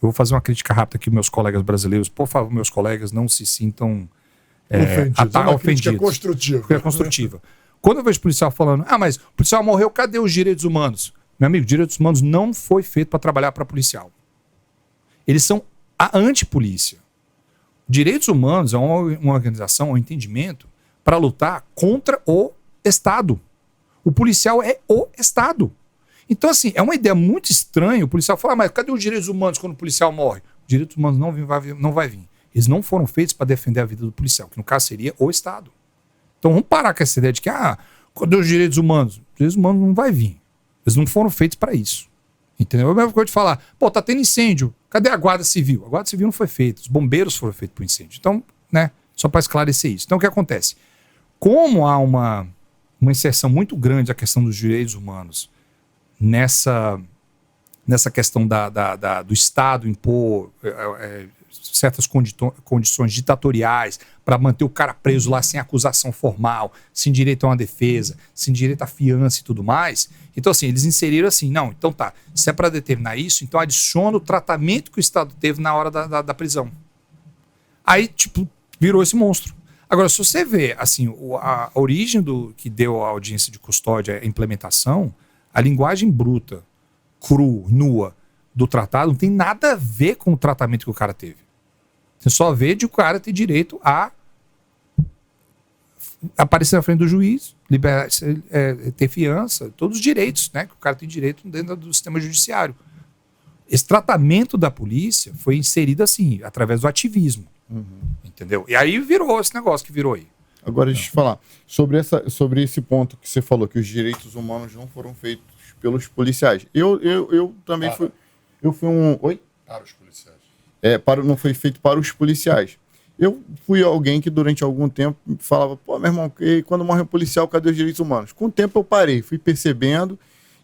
vou fazer uma crítica rápida aqui, meus colegas brasileiros. Por favor, meus colegas, não se sintam ofendidos. Construtiva. Porque é construtiva. Quando eu vejo policial falando, mas o policial morreu, cadê os direitos humanos? Meu amigo, direitos humanos não foi feito para trabalhar para policial. Eles são a antipolícia. Direitos humanos é uma organização, um entendimento para lutar contra o Estado. O policial é o Estado. Então, assim, é uma ideia muito estranha o policial falar, mas cadê os direitos humanos quando o policial morre? Os direitos humanos não vai vir. Eles não foram feitos para defender a vida do policial, que no caso seria o Estado. Então vamos parar com essa ideia de que, cadê os direitos humanos? Os direitos humanos não vai vir. Eles não foram feitos para isso. Entendeu? É a mesma coisa de falar, tá tendo incêndio, cadê a Guarda Civil? A Guarda Civil não foi feita, os bombeiros foram feitos para o incêndio. Então, né, só para esclarecer isso. Então o que acontece? Como há uma inserção muito grande da questão dos direitos humanos nessa questão do Estado impor certas condições ditatoriais para manter o cara preso lá sem acusação formal, sem direito a uma defesa, sem direito a fiança e tudo mais. Então, assim, eles inseriram assim, não, então tá, se é para determinar isso, então adiciona o tratamento que o Estado teve na hora da prisão. Aí, tipo, virou esse monstro. Agora, se você vê, assim, a origem que deu a audiência de custódia, a implementação, a linguagem bruta, nua do tratado não tem nada a ver com o tratamento que o cara teve. Você só vê de o cara ter direito a aparecer na frente do juiz, ter fiança, todos os direitos, né, que o cara tem direito dentro do sistema judiciário. Esse tratamento da polícia foi inserido assim, através do ativismo. Entendeu? E aí virou esse negócio que virou aí. Agora, deixa eu te falar. Sobre esse ponto que você falou, que os direitos humanos não foram feitos pelos policiais. Eu também fui... Eu fui um... Oi? Para os policiais. Não foi feito para os policiais. Eu fui alguém que durante algum tempo falava, meu irmão, quando morre um policial, cadê os direitos humanos? Com o tempo eu parei, fui percebendo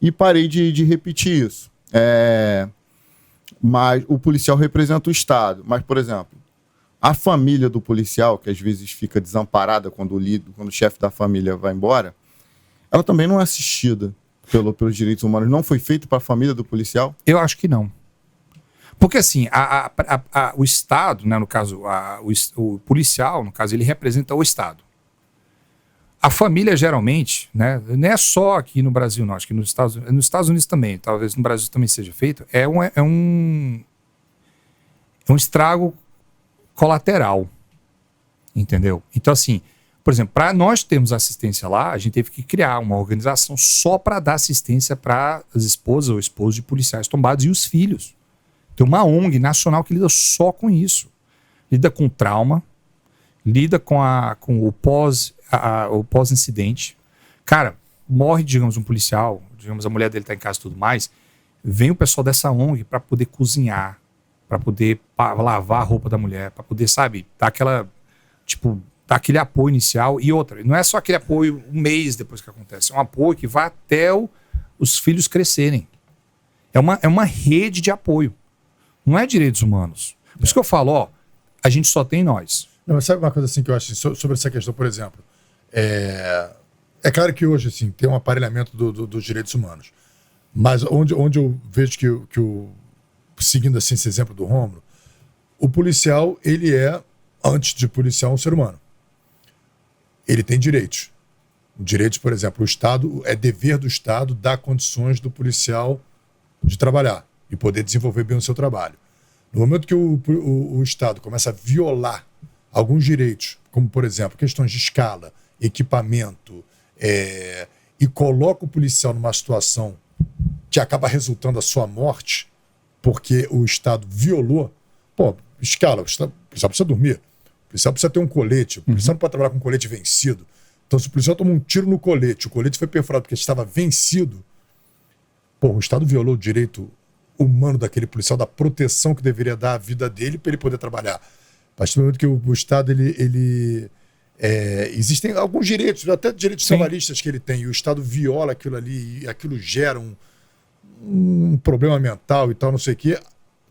e parei de repetir isso. Mas o policial representa o Estado. Mas, por exemplo, a família do policial, que às vezes fica desamparada quando o chefe da família vai embora, ela também não é assistida pelos direitos humanos. Não foi feito para a família do policial? Eu acho que não. Porque assim, o Estado, né, no caso, o policial, no caso, ele representa o Estado. A família, geralmente, né, não é só aqui no Brasil, não, acho que nos Estados Unidos também, talvez no Brasil também seja feito, é um estrago colateral, entendeu? Então, assim, por exemplo, para nós termos assistência lá, a gente teve que criar uma organização só para dar assistência para as esposas ou esposos de policiais tombados e os filhos. Tem uma ONG nacional que lida só com isso. Lida com trauma, lida com o pós-incidente. Cara, morre, digamos, um policial, digamos, a mulher dele está em casa e tudo mais, vem o pessoal dessa ONG para poder cozinhar, para poder lavar a roupa da mulher, para poder, sabe, dar dar aquele apoio inicial. E outra, não é só aquele apoio um mês depois que acontece, é um apoio que vai até os filhos crescerem. É uma rede de apoio. Não é direitos humanos. Por isso que eu falo, a gente só tem nós. Não, mas sabe uma coisa assim que eu acho sobre essa questão, por exemplo? É claro que hoje assim, tem um aparelhamento dos direitos humanos. Mas onde eu vejo que seguindo assim esse exemplo do Rômulo, o policial, ele é, antes de policial, um ser humano. Ele tem direitos. Direitos, por exemplo, o Estado, é dever do Estado dar condições do policial de trabalhar e poder desenvolver bem o seu trabalho. No momento que o Estado começa a violar alguns direitos, como, por exemplo, questões de escala, equipamento, e coloca o policial numa situação que acaba resultando a sua morte, porque o Estado violou, escala, o policial precisa dormir, o policial precisa ter um colete, o policial não pode trabalhar com um colete vencido. Então, se o policial toma um tiro no colete, o colete foi perfurado porque estava vencido, o Estado violou o direito humano daquele policial, da proteção que deveria dar à vida dele para ele poder trabalhar. A partir do momento que o Estado, existem alguns direitos, até direitos trabalhistas que ele tem, e o Estado viola aquilo ali, e aquilo gera um problema mental e tal, não sei o quê.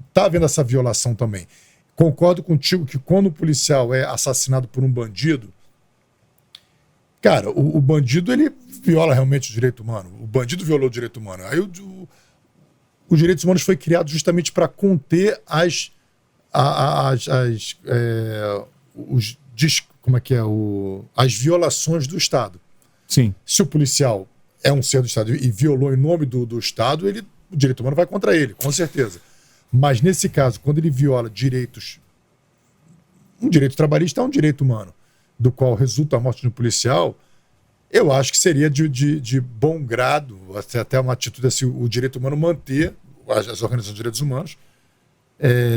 Está havendo essa violação também. Concordo contigo que quando o policial é assassinado por um bandido, cara, o bandido, ele viola realmente o direito humano. O bandido violou o direito humano. Aí os direitos humanos foi criado justamente para conter as violações do Estado. Sim. Se o policial é um ser do Estado e violou em nome do Estado, o direito humano vai contra ele, com certeza. Mas nesse caso, quando ele viola direitos, um direito trabalhista é um direito humano, do qual resulta a morte de um policial, eu acho que seria de bom grado, até uma atitude assim, o direito humano manter, as organizações de direitos humanos,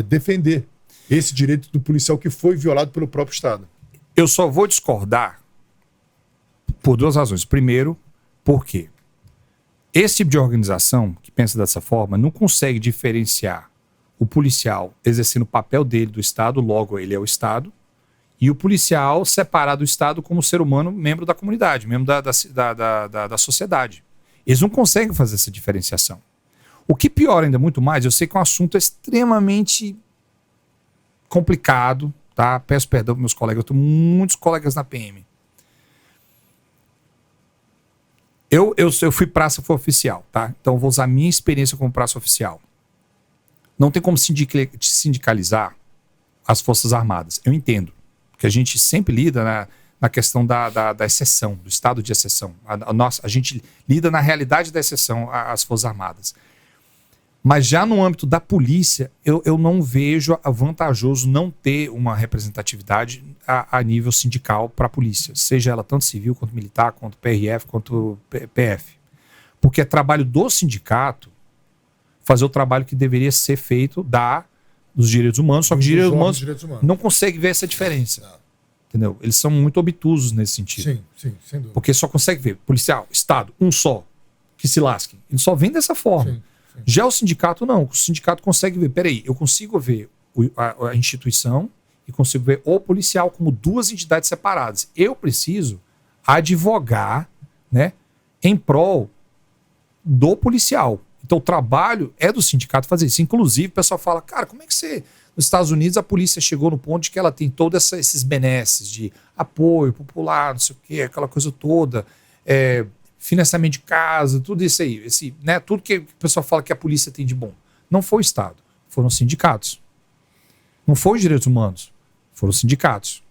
defender esse direito do policial que foi violado pelo próprio Estado. Eu só vou discordar por duas razões. Primeiro, porque esse tipo de organização que pensa dessa forma não consegue diferenciar o policial exercendo o papel dele do Estado, logo ele é o Estado, e o policial separar do Estado como ser humano, membro da comunidade, membro da sociedade. Eles não conseguem fazer essa diferenciação. O que piora ainda muito mais, eu sei que é um assunto extremamente complicado, tá? Peço perdão para meus colegas, eu tenho muitos colegas na PM. Eu fui praça oficial, tá? Então eu vou usar a minha experiência como praça oficial. Não tem como sindicalizar as Forças Armadas. Eu entendo que a gente sempre lida na questão da exceção, do estado de exceção. A gente lida na realidade da exceção às Forças Armadas. Mas já no âmbito da polícia, eu não vejo vantajoso não ter uma representatividade a nível sindical para a polícia, seja ela tanto civil, quanto militar, quanto PRF, quanto PF. Porque é trabalho do sindicato fazer o trabalho que deveria ser feito dos direitos humanos, só que os direitos humanos não conseguem ver essa diferença. Não. Entendeu? Eles são muito obtusos nesse sentido. Sim, sem dúvida. Porque só consegue ver policial, Estado, um só, que se lasquem. Ele só vem dessa forma. Sim. Já o sindicato não. O sindicato consegue ver, peraí, eu consigo ver a instituição e consigo ver o policial como duas entidades separadas. Eu preciso advogar, né, em prol do policial. Então o trabalho é do sindicato fazer isso. Inclusive o pessoal fala, cara, como é que você... Nos Estados Unidos a polícia chegou no ponto de que ela tem todos esses benesses de apoio popular, não sei o quê, aquela coisa toda, financiamento de casa, tudo isso aí. Né, tudo que o pessoal fala que a polícia tem de bom. Não foi o Estado, foram os sindicatos. Não foi os direitos humanos, foram os sindicatos.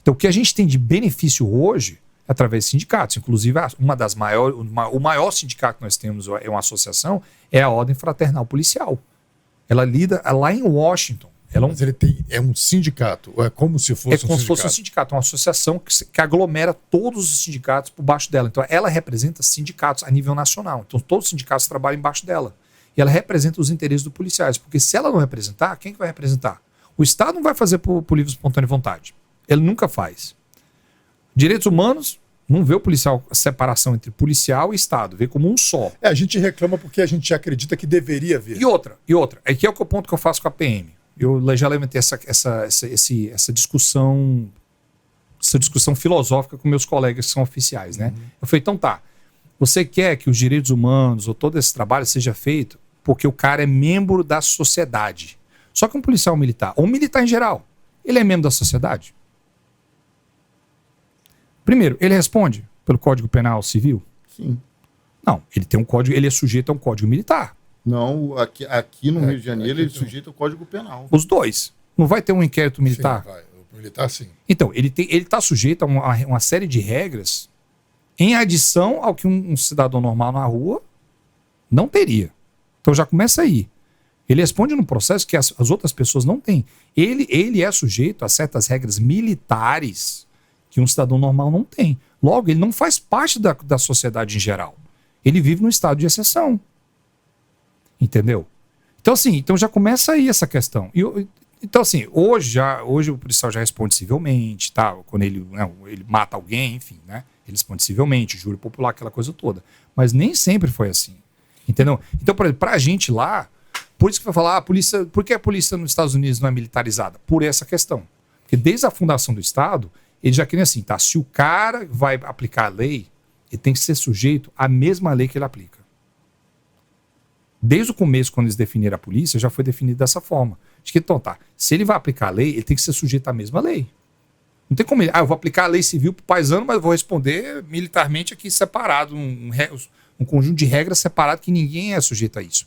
Então o que a gente tem de benefício hoje é através de sindicatos. Inclusive o maior sindicato que nós temos, é uma associação, é a Ordem Fraternal Policial. Ela lida lá em Washington. Mas ele é um sindicato, ou é como se fosse um sindicato? É como se fosse um sindicato, uma associação que aglomera todos os sindicatos por baixo dela. Então ela representa sindicatos a nível nacional. Então todos os sindicatos trabalham embaixo dela. E ela representa os interesses dos policiais. Porque se ela não representar, quem que vai representar? O Estado não vai fazer por livre espontânea vontade. Ele nunca faz. Direitos humanos, não vê o policial, a separação entre policial e Estado, vê como um só. A gente reclama porque a gente acredita que deveria haver. E outra. Aqui é o ponto que eu faço com a PM. Eu já levantei essa discussão filosófica com meus colegas que são oficiais, né? Eu falei, então tá, você quer que os direitos humanos ou todo esse trabalho seja feito porque o cara é membro da sociedade. Só que um policial militar, ou um militar em geral, ele é membro da sociedade? Primeiro, ele responde pelo Código Penal Civil? Sim. Não, ele tem um código, ele é sujeito a um código militar. Não, aqui no Rio de Janeiro ele é sujeito ao Código Penal. Os dois. Não vai ter um inquérito militar? Sim, vai. O militar, sim. Então, ele está sujeito a uma série de regras em adição ao que um cidadão normal na rua não teria. Então já começa aí. Ele responde num processo que as outras pessoas não têm. Ele é sujeito a certas regras militares que um cidadão normal não tem. Logo, ele não faz parte da sociedade em geral. Ele vive num estado de exceção. Entendeu? Então, assim, já começa aí essa questão. Então, assim, hoje o policial já responde civilmente, tá? Quando ele mata alguém, enfim, né? Ele responde civilmente, júri popular, aquela coisa toda. Mas nem sempre foi assim. Entendeu? Então, por exemplo, pra gente lá, por isso que vai falar, por que a polícia nos Estados Unidos não é militarizada? Por essa questão. Porque desde a fundação do Estado, eles já querem assim, tá? Se o cara vai aplicar a lei, ele tem que ser sujeito à mesma lei que ele aplica. Desde o começo, quando eles definiram a polícia, já foi definido dessa forma. Acho que, então, tá. Se ele vai aplicar a lei, ele tem que ser sujeito à mesma lei. Não tem como ele... eu vou aplicar a lei civil pro paisano, mas eu vou responder militarmente aqui separado. Um conjunto de regras separado que ninguém é sujeito a isso.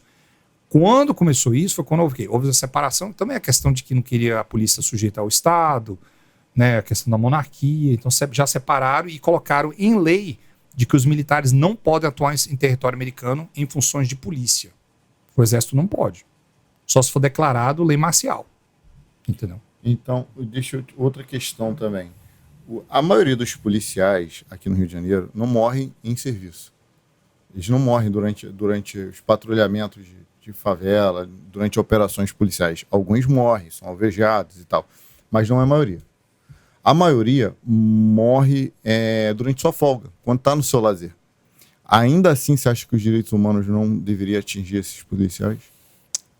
Quando começou isso, foi quando houve a separação, também a questão de que não queria a polícia sujeita ao Estado, né, a questão da monarquia, então já separaram e colocaram em lei de que os militares não podem atuar em território americano em funções de polícia. O exército não pode. Só se for declarado lei marcial. Entendeu? Então, outra questão também. A maioria dos policiais aqui no Rio de Janeiro não morrem em serviço. Eles não morrem durante os patrulhamentos de favela, durante operações policiais. Alguns morrem, são alvejados e tal, mas não é a maioria. A maioria morre durante sua folga, quando está no seu lazer. Ainda assim, você acha que os direitos humanos não deveriam atingir esses policiais?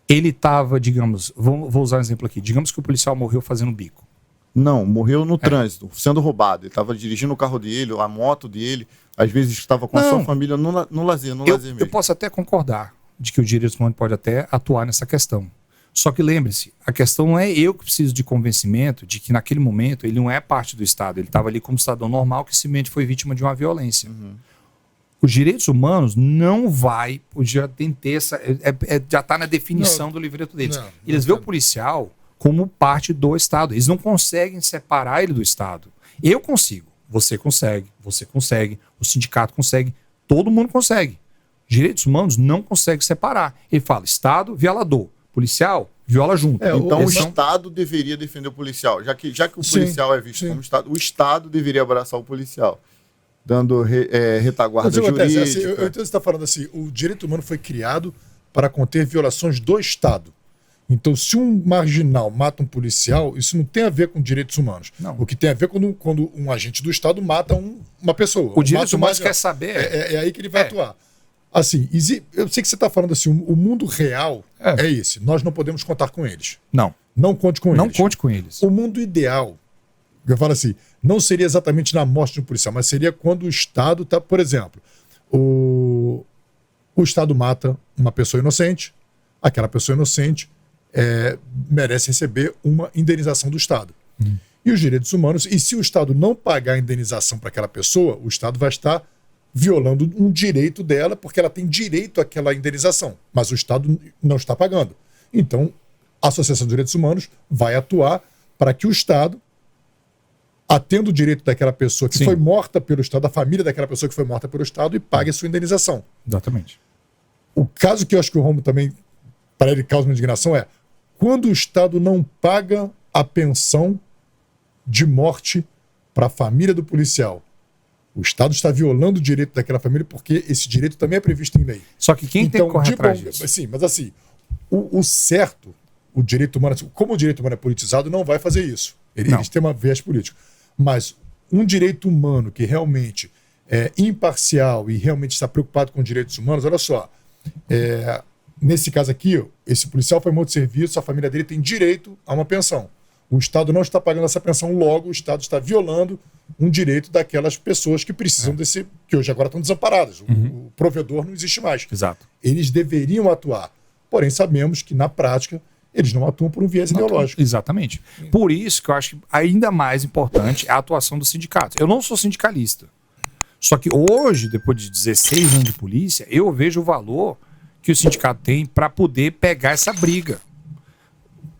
Ele estava, digamos, vou usar um exemplo aqui, digamos que o policial morreu fazendo bico. Não, morreu no trânsito, sendo roubado. Ele estava dirigindo o carro dele, a moto dele, às vezes estava com a sua família no lazer mesmo. Eu posso até concordar de que o direito humano pode até atuar nessa questão. Só que lembre-se, a questão não é eu que preciso de convencimento de que naquele momento ele não é parte do Estado, ele estava ali como cidadão normal que simplesmente foi vítima de uma violência. Os direitos humanos não vai, já tem essa, já está na definição do livreto deles. Eles veem o policial como parte do Estado. Eles não conseguem separar ele do Estado. Eu consigo, você consegue, o sindicato consegue, todo mundo consegue. Direitos humanos não consegue separar. Ele fala, Estado, violador. Policial, viola junto. Então o Estado deveria defender o policial. Já que o policial é visto como Estado, o Estado deveria abraçar o policial, dando retaguarda jurídica. Assim, eu entendo que você está falando assim, o direito humano foi criado para conter violações do Estado. Então, se um marginal mata um policial, isso não tem a ver com direitos humanos. Não. O que tem a ver quando um agente do Estado mata uma pessoa. O direito humano quer saber. É aí que ele vai atuar. Assim, eu sei que você está falando assim, o mundo real é esse. Nós não podemos contar com eles. Não. Não conte com eles. Não conte com eles. O mundo ideal, eu falo assim, não seria exatamente na morte de um policial, mas seria quando o Estado está, por exemplo, o Estado mata uma pessoa inocente, aquela pessoa inocente merece receber uma indenização do Estado. E os direitos humanos, e se o Estado não pagar a indenização para aquela pessoa, o Estado vai estar violando um direito dela, porque ela tem direito àquela indenização, mas o Estado não está pagando. Então, a Associação de Direitos Humanos vai atuar para que o Estado atenda o direito daquela pessoa que foi morta pelo Estado, da família daquela pessoa que foi morta pelo Estado, e pague a sua indenização. Exatamente. O caso que eu acho que o Romulo também, para ele, causa uma indignação é quando o Estado não paga a pensão de morte para a família do policial. O Estado está violando o direito daquela família porque esse direito também é previsto em lei. Só que quem tem que correr atrás disso? Sim, mas assim, o certo, o direito humano, como o direito humano é politizado, não vai fazer isso. Eles têm uma viés político. Mas um direito humano que realmente é imparcial e realmente está preocupado com direitos humanos, olha só, nesse caso aqui, esse policial foi morto de serviço, a família dele tem direito a uma pensão. O Estado não está pagando essa pensão, logo o Estado está violando um direito daquelas pessoas que precisam que hoje agora estão desamparadas. O provedor não existe mais. Exato. Eles deveriam atuar. Porém, sabemos que, na prática, eles não atuam por um viés ideológico. Exatamente. Por isso que eu acho que ainda mais importante é a atuação dos sindicatos. Eu não sou sindicalista. Só que hoje, depois de 16 anos de polícia, eu vejo o valor que o sindicato tem para poder pegar essa briga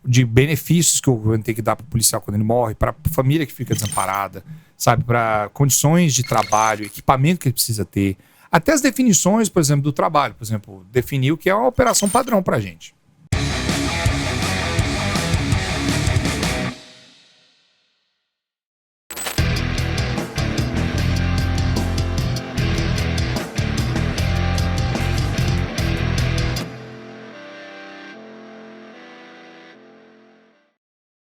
de benefícios que o governo tem que dar para o policial quando ele morre, para a família que fica desamparada, sabe, para condições de trabalho, equipamento que ele precisa ter, até as definições, por exemplo, do trabalho, por exemplo, definir o que é uma operação padrão para a gente.